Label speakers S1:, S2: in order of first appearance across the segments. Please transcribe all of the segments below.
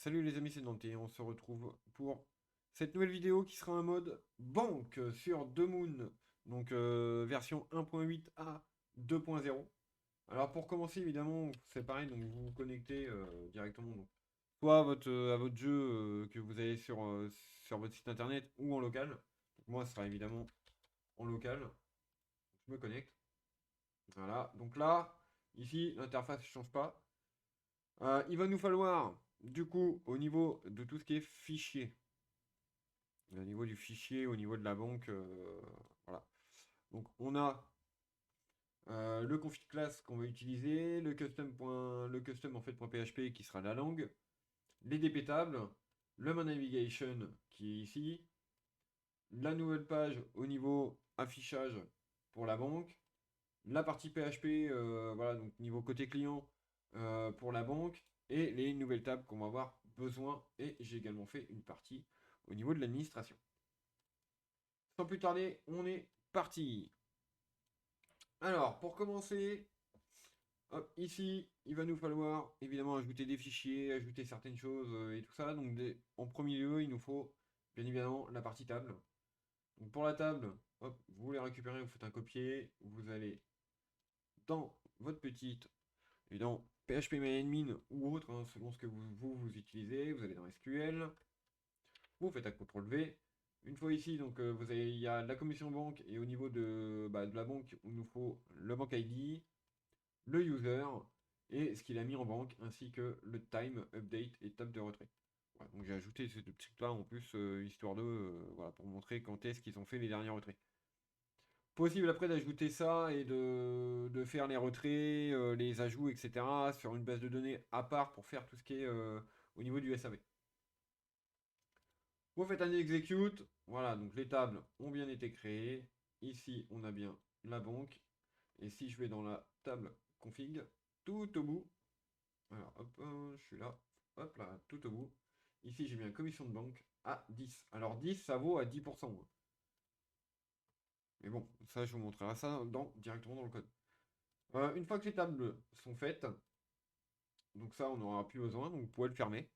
S1: Salut les amis, c'est Dante, on se retrouve pour cette nouvelle vidéo qui sera un mode banque sur Moon, donc version 1.8 à 2.0. Alors pour commencer évidemment c'est pareil, donc vous vous connectez directement donc, soit à votre jeu que vous avez sur votre site internet ou en local. Donc, moi ce sera évidemment en local, je me connecte. Voilà, donc là, ici l'interface ne change pas. Il va nous falloir du coup au niveau de tout ce qui est fichier. Au niveau du fichier, au niveau de la banque, voilà. Donc on a le config class qu'on va utiliser, le custom en fait .php qui sera la langue, les dépêtables, le my navigation qui est ici, la nouvelle page au niveau affichage pour la banque, la partie PHP, voilà, donc niveau côté client pour la banque, et les nouvelles tables qu'on va avoir besoin. Et j'ai également fait une partie au niveau de l'administration. Sans plus tarder, on est parti. Alors, pour commencer, hop, ici, il va nous falloir évidemment ajouter des fichiers, ajouter certaines choses et tout ça. Donc, en premier lieu, il nous faut bien évidemment la partie table. Donc, pour la table, hop, vous les récupérez, vous faites un copier, vous allez dans votre petite, et dans PHP ou autre, hein, selon ce que vous utilisez, vous allez dans SQL, vous faites un CTRL V. Une fois ici, donc il y a la commission banque et au niveau de la banque, il nous faut le bank ID, le user et ce qu'il a mis en banque, ainsi que le time, update et table de retrait. Voilà, donc j'ai ajouté ce petit truc là en plus, histoire de, voilà, pour montrer quand est-ce qu'ils ont fait les derniers retraits. Possible après d'ajouter ça et de faire les retraits, les ajouts, etc. sur une base de données à part pour faire tout ce qui est au niveau du SAV. Vous faites un execute. Voilà, donc les tables ont bien été créées. Ici, on a bien la banque. Et si je vais dans la table config, tout au bout, alors hop, je suis là, hop là, tout au bout. Ici, j'ai bien commission de banque à 10. Alors 10, ça vaut à 10%, hein. Mais bon, ça, je vous montrerai ça directement dans le code. Une fois que les tables sont faites, donc ça, on n'aura plus besoin, donc vous pouvez le fermer.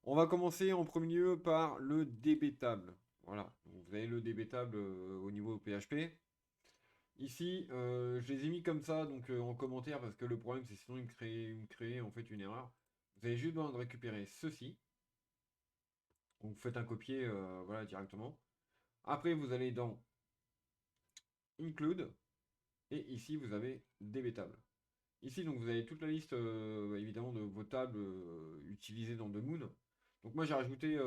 S1: On va commencer en premier lieu par le DB table. Voilà, donc vous avez le DB table au niveau PHP. Ici, je les ai mis comme ça, donc en commentaire, parce que le problème, c'est sinon il me crée en fait une erreur. Vous avez juste besoin de récupérer ceci. Donc vous faites un copier, voilà, directement. Après, vous allez dans Include, et ici, vous avez DB table. Ici, donc, vous avez toute la liste, évidemment, de vos tables utilisées dans Moon. Donc moi, j'ai rajouté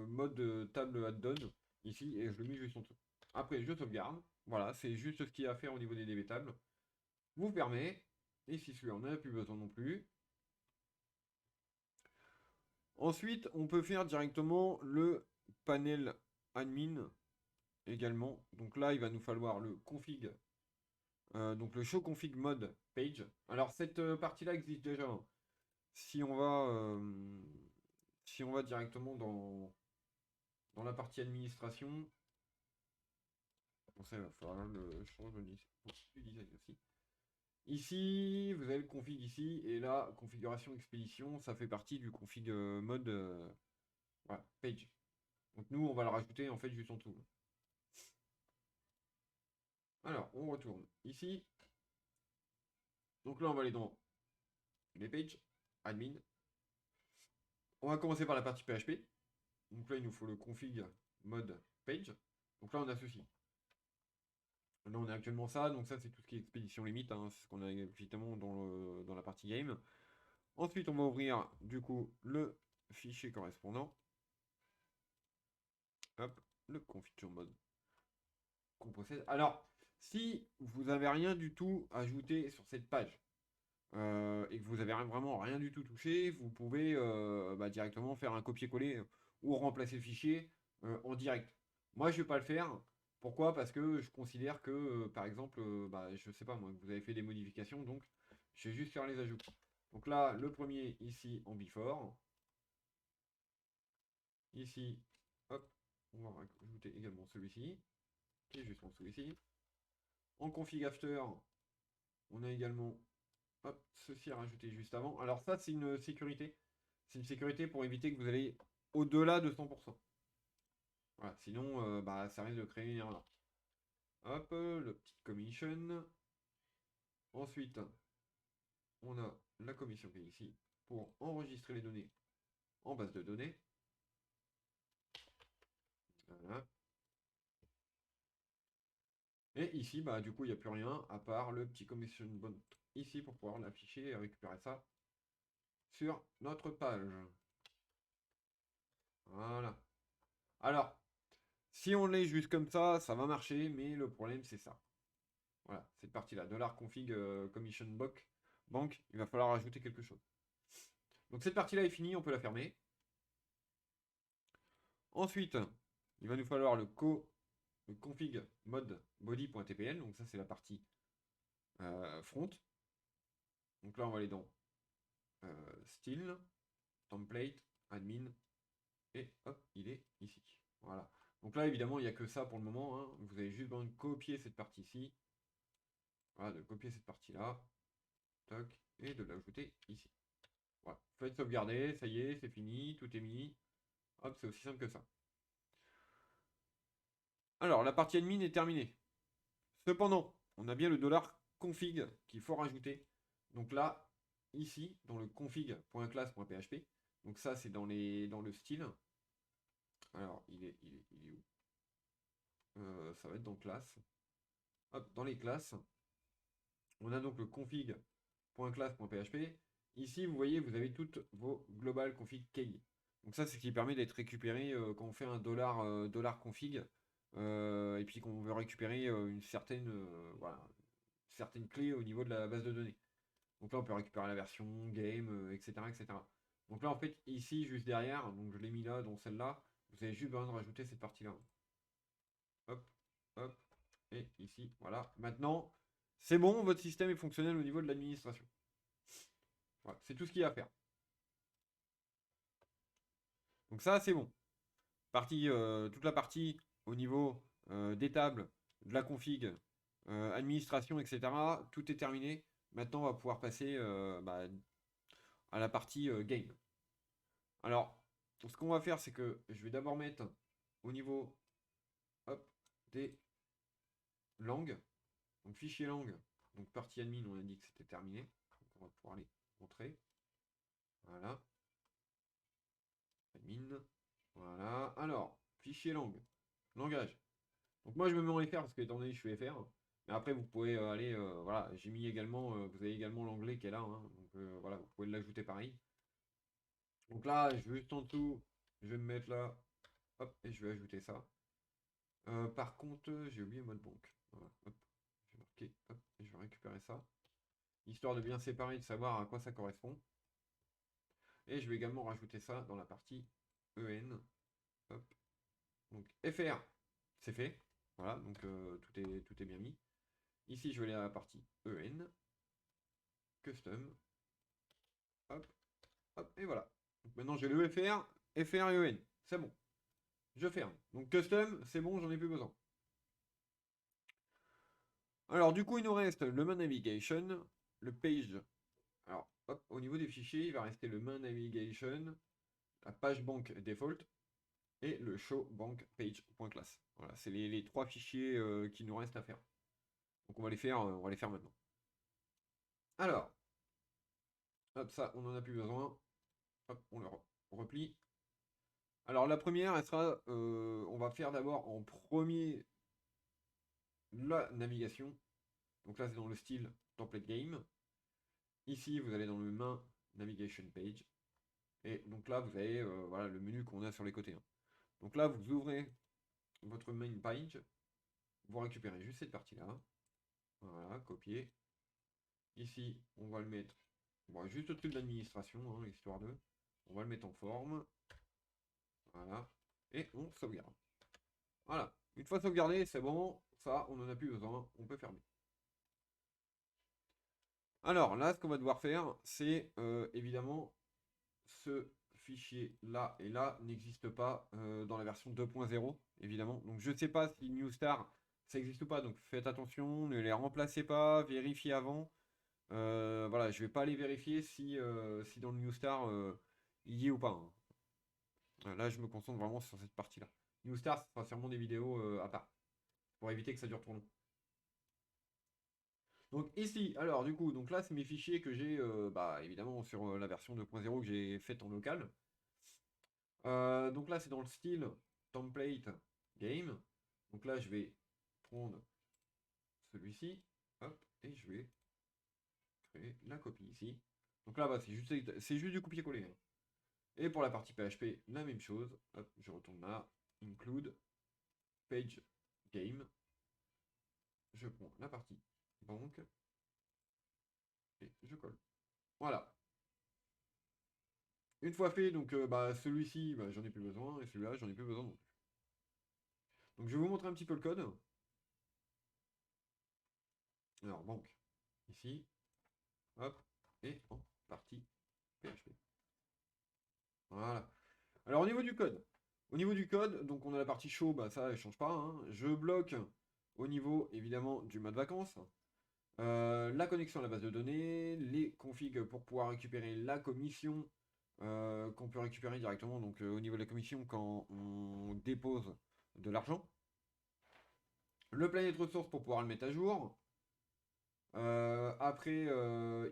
S1: mode table add-on ici, et je le mets juste en dessous. Après, je sauvegarde. Voilà, c'est juste ce qu'il y a à faire au niveau des DB tables. Vous fermez. Et si celui-là, on n'en a plus besoin non plus. Ensuite, on peut faire directement le panel admin également. Donc là, il va nous falloir le config, donc le show config mode page. Alors cette partie-là existe déjà, hein. Si on va, si on va directement dans la partie administration, bon, ça, il va falloir le changer du design aussi. Ici, vous avez le config ici, et là, configuration expédition, ça fait partie du config mode voilà, page. Donc nous, on va le rajouter en fait juste en dessous. Alors, on retourne ici. Donc là, on va aller dans les pages, admin. On va commencer par la partie PHP. Donc là, il nous faut le config mode page. Donc là, on a ceci. Là, on a actuellement ça. Donc ça, c'est tout ce qui est expédition limite, hein. C'est ce qu'on a évidemment dans la partie game. Ensuite, on va ouvrir du coup le fichier correspondant. Hop, le config mode qu'on possède. Alors, si vous n'avez rien du tout ajouté sur cette page, et que vous avez vraiment rien du tout touché, vous pouvez directement faire un copier-coller ou remplacer le fichier en direct. Moi, je ne vais pas le faire. Pourquoi? Parce que je considère que, par exemple, je sais pas moi, que vous avez fait des modifications, donc je vais juste faire les ajouts. Donc là, le premier ici en before. Ici, hop, on va rajouter également celui-ci, qui est juste en dessous ici. En config after, on a également hop, ceci à rajouter juste avant. Alors ça, c'est une sécurité. C'est une sécurité pour éviter que vous allez au-delà de 100%. Voilà, sinon, bah, ça risque de créer une erreur. Hop, le petit commission. Ensuite, on a la commission qui est ici pour enregistrer les données en base de données. Voilà. Et ici, bah, du coup, il n'y a plus rien à part le petit commission bond ici pour pouvoir l'afficher et récupérer ça sur notre page. Voilà. Alors, si on l'est juste comme ça va marcher, mais le problème c'est ça. Voilà, cette partie-là, $config commission bank, il va falloir ajouter quelque chose. Donc cette partie-là est finie, on peut la fermer. Ensuite, il va nous falloir le config mode body.tpl, donc ça c'est la partie front. Donc là on va aller dans style, template, admin, et hop, il est ici. Voilà. Donc là évidemment il n'y a que ça pour le moment, hein. Vous avez juste besoin de copier cette partie-ci. Voilà, de copier cette partie-là. Toc, et de l'ajouter ici. Voilà. Faites sauvegarder, ça y est, c'est fini, tout est mis. Hop, c'est aussi simple que ça. Alors, la partie admin est terminée. Cependant, on a bien le $config qu'il faut rajouter. Donc là, ici, dans le config.class.php. Donc ça, c'est dans le style. Alors, il est où ça va être dans classe. Hop, dans les classes. On a donc le config.class.php. Ici, vous voyez, vous avez toutes vos global config key. Donc ça, c'est ce qui permet d'être récupéré quand on fait un $config. Et puis qu'on veut récupérer une certaine, voilà, certaines clés au niveau de la base de données. Donc là, on peut récupérer la version, game, etc., etc. Donc là, en fait, ici, juste derrière, donc je l'ai mis là, dans celle-là, vous avez juste besoin de rajouter cette partie-là. Hop, hop, et ici, voilà. Maintenant, c'est bon, votre système est fonctionnel au niveau de l'administration. Voilà, c'est tout ce qu'il y a à faire. Donc ça, c'est bon. Toute la partie au niveau des tables, de la config, administration, etc. Tout est terminé. Maintenant, on va pouvoir passer bah, à la partie game. Alors, ce qu'on va faire, c'est que je vais d'abord mettre au niveau hop, des langues. Donc fichier langue. Donc partie admin, on a dit que c'était terminé. Donc on va pouvoir les montrer. Voilà. Admin. Voilà. Alors, fichier langue. Langage. Donc moi je me mets en FR parce que étant donné que je suis FR. Mais après vous pouvez aller. Voilà, j'ai mis également. Vous avez également l'anglais qui est là. Hein. Donc voilà, vous pouvez l'ajouter pareil. Donc là, je vais juste en dessous. Je vais me mettre là. Hop, et je vais ajouter ça. Par contre, j'ai oublié mode banque. Voilà, hop. Je vais marquer, hop, et je vais récupérer ça. Histoire de bien séparer, de savoir à quoi ça correspond. Et je vais également rajouter ça dans la partie EN. Hop. Donc FR, c'est fait. Voilà, donc tout est bien mis. Ici, je vais aller à la partie EN. Custom. Hop, hop, et voilà. Donc maintenant, j'ai le FR, FR et EN. C'est bon. Je ferme. Donc custom, c'est bon, j'en ai plus besoin. Alors du coup, il nous reste le main navigation, le page. Alors, hop, au niveau des fichiers, il va rester le main navigation, la page bank default et le show bank page.class. Voilà, c'est les trois fichiers qui nous restent à faire. Donc on va les faire maintenant. Alors, hop, ça, on n'en a plus besoin. Hop, on le replie. Alors la première, elle sera, on va faire d'abord en premier la navigation. Donc là, c'est dans le style template game. Ici, vous allez dans le main navigation page. Et donc là, vous avez voilà, le menu qu'on a sur les côtés. Hein. Donc là, vous ouvrez votre main page. Vous récupérez juste cette partie-là. Voilà, copier. Ici, on va le mettre bon, juste au-dessus de l'administration, hein, histoire de. On va le mettre en forme. Voilà. Et on sauvegarde. Voilà. Une fois sauvegardé, c'est bon. Ça, on n'en a plus besoin. On peut fermer. Alors là, ce qu'on va devoir faire, c'est évidemment ce fichier-là et là n'existe pas dans la version 2.0, évidemment. Donc je ne sais pas si NewStar, ça existe ou pas. Donc faites attention, ne les remplacez pas, vérifiez avant. Voilà, je ne vais pas aller vérifier si dans le NewStar, y est ou pas, hein. Là, je me concentre vraiment sur cette partie-là. New Star, ça sera sûrement des vidéos à part, pour éviter que ça dure trop long. Donc ici, alors du coup, donc là, c'est mes fichiers que j'ai, bah, évidemment, sur la version 2.0 que j'ai faite en local. Donc là, c'est dans le style template game. Donc là, je vais prendre celui-ci, hop, et je vais créer la copie ici. Donc là, bah, c'est juste du copier-coller, hein. Et pour la partie PHP, la même chose. Hop, je retourne là, include page game. Je prends la partie banque et je colle. Voilà. Une fois fait, donc bah, celui-ci, bah, j'en ai plus besoin, et celui-là, j'en ai plus besoin non plus. Donc je vais vous montrer un petit peu le code. Alors, banque, ici, hop, et en partie PHP. Voilà. Alors au niveau du code, donc on a la partie show, bah ça elle change pas, hein. Je bloque au niveau évidemment du mode vacances, la connexion à la base de données, les configs pour pouvoir récupérer la commission qu'on peut récupérer directement donc au niveau de la commission quand on dépose de l'argent. Le planète ressource pour pouvoir le mettre à jour. Après,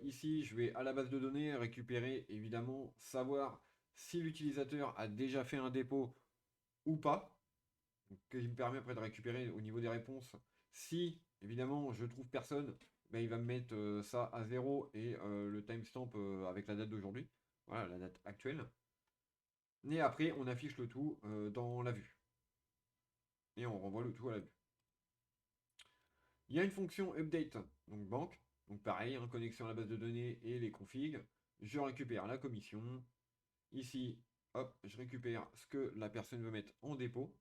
S1: ici, je vais à la base de données récupérer, évidemment, savoir si l'utilisateur a déjà fait un dépôt ou pas, donc, qui me permet après de récupérer au niveau des réponses. Si, évidemment, je trouve personne, ben, il va me mettre ça à 0 et le timestamp avec la date d'aujourd'hui. Voilà, la date actuelle. Et après, on affiche le tout dans la vue. Et on renvoie le tout à la vue. Il y a une fonction update, donc banque. Donc pareil, hein, connexion à la base de données et les configs. Je récupère la commission. Ici, hop, je récupère ce que la personne veut mettre en dépôt.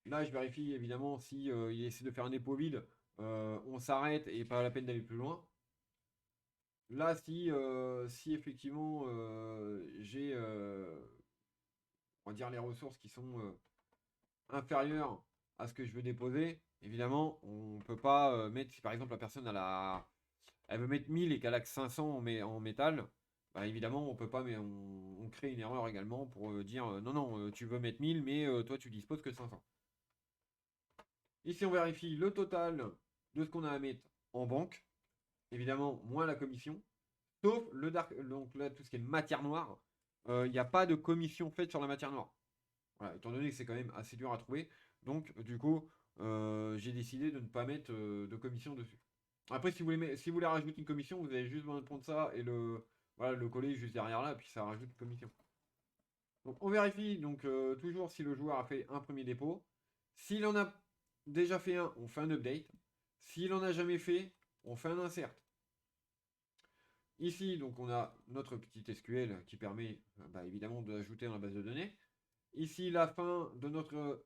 S1: Là, je vérifie évidemment si il essaie de faire un dépôt vide. On s'arrête et pas la peine d'aller plus loin. Là, si effectivement j'ai, on va dire, les ressources qui sont inférieures à ce que je veux déposer, évidemment, on ne peut pas mettre, si par exemple la personne elle veut mettre 1000 et qu'elle a que 500 en métal, bah évidemment, on peut pas, mais on crée une erreur également pour dire non, non, tu veux mettre 1000, mais toi, tu disposes que 500. Ici, on vérifie le total de ce qu'on a à mettre en banque. Évidemment, moins la commission. Sauf le dark, donc là, tout ce qui est matière noire. Il n'y a pas de commission faite sur la matière noire. Voilà, étant donné que c'est quand même assez dur à trouver. Donc, du coup, j'ai décidé de ne pas mettre de commission dessus. Après, si vous voulez rajouter une commission, vous avez juste besoin de prendre ça et voilà, le coller juste derrière là, puis ça rajoute une commission. Donc, on vérifie donc toujours si le joueur a fait un premier dépôt. S'il en a déjà fait un, on fait un update. S'il en a jamais fait, on fait un insert. Ici, donc, on a notre petit SQL qui permet bah, évidemment d'ajouter dans la base de données. Ici, la fin de notre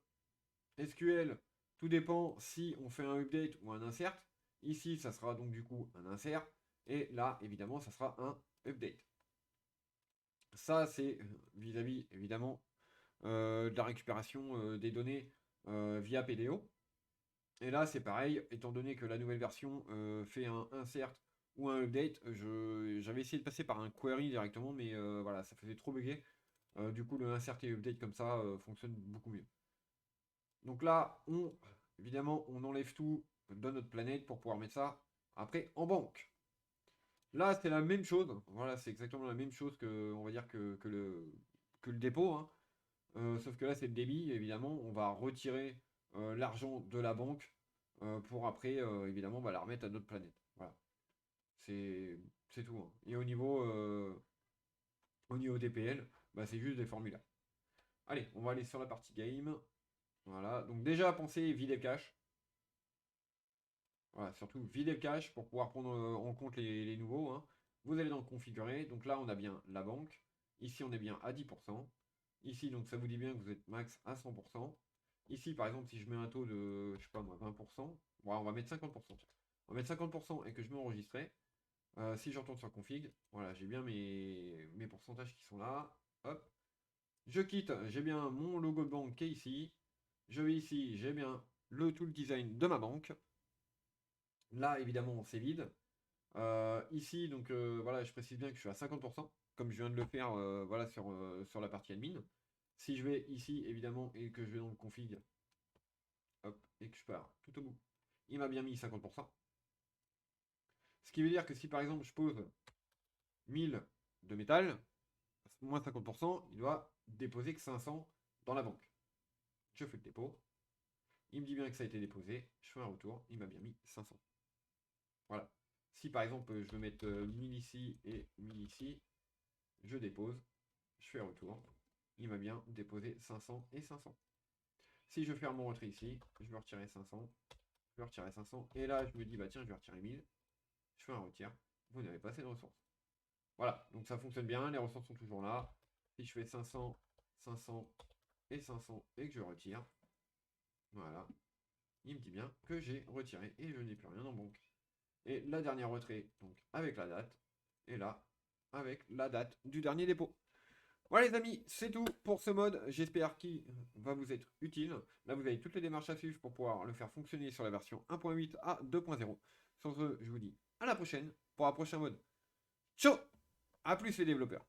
S1: SQL, tout dépend si on fait un update ou un insert. Ici, ça sera donc du coup un insert. Et là, évidemment, ça sera un update. Ça, c'est vis-à-vis, évidemment, de la récupération des données via PDO. Et là, c'est pareil, étant donné que la nouvelle version fait un insert ou un update, j'avais essayé de passer par un query directement, mais voilà, ça faisait trop bugger. Du coup, le insert et update comme ça fonctionne beaucoup mieux. Donc là, évidemment, on enlève tout de notre planète pour pouvoir mettre ça après en banque. Là, c'est la même chose. Voilà, c'est exactement la même chose que, on va dire, que le dépôt, hein. Sauf que là, c'est le débit. Évidemment, on va retirer l'argent de la banque pour après, évidemment, bah, la remettre à notre planète. Voilà. C'est tout, hein. Et au niveau DPL, bah, c'est juste des formulaires. Allez, on va aller sur la partie game. Voilà. Donc déjà, pensez vider le cache. Voilà, surtout vider le cache pour pouvoir prendre en compte les nouveaux, hein. Vous allez dans configurer. Donc là, on a bien la banque. Ici, on est bien à 10%. Ici, donc ça vous dit bien que vous êtes max à 100%. Ici, par exemple, si je mets un taux de, je sais pas moi, 20%, bon, on va mettre 50%. Tiens. On va mettre 50% et que je mets enregistré. Si je retourne sur config, voilà, j'ai bien mes pourcentages qui sont là. Hop. Je quitte, j'ai bien mon logo de banque qui est ici. Je vais ici, j'ai bien le tool design de ma banque. Là, évidemment, c'est vide. Ici, donc voilà, je précise bien que je suis à 50%. comme je viens de le faire voilà, sur la partie admin. Si je vais ici, évidemment, et que je vais dans le config, hop, et que je pars tout au bout, il m'a bien mis 50%. Ce qui veut dire que si par exemple je pose 1000 de métal, moins 50%, il doit déposer que 500 dans la banque. Je fais le dépôt. Il me dit bien que ça a été déposé. Je fais un retour. Il m'a bien mis 500. Voilà. Si par exemple je veux mettre 1000 ici et 1000 ici, je dépose. Je fais un retour. Il m'a bien déposé 500 et 500. Si je ferme mon retrait ici, je vais retirer 500. Je vais retirer 500. Et là, je me dis, bah tiens, je vais retirer 1000. Je fais un retire. Vous n'avez pas assez de ressources. Voilà. Donc ça fonctionne bien. Les ressources sont toujours là. Si je fais 500, 500 et 500 et que je retire, voilà, il me dit bien que j'ai retiré et je n'ai plus rien en banque. Et la dernière retrait, donc avec la date, et là, avec la date du dernier dépôt. Voilà les amis, c'est tout pour ce mode. J'espère qu'il va vous être utile. Là, vous avez toutes les démarches à suivre pour pouvoir le faire fonctionner sur la version 1.8 à 2.0. Sur ce, je vous dis à la prochaine pour un prochain mode. Ciao! A plus les développeurs.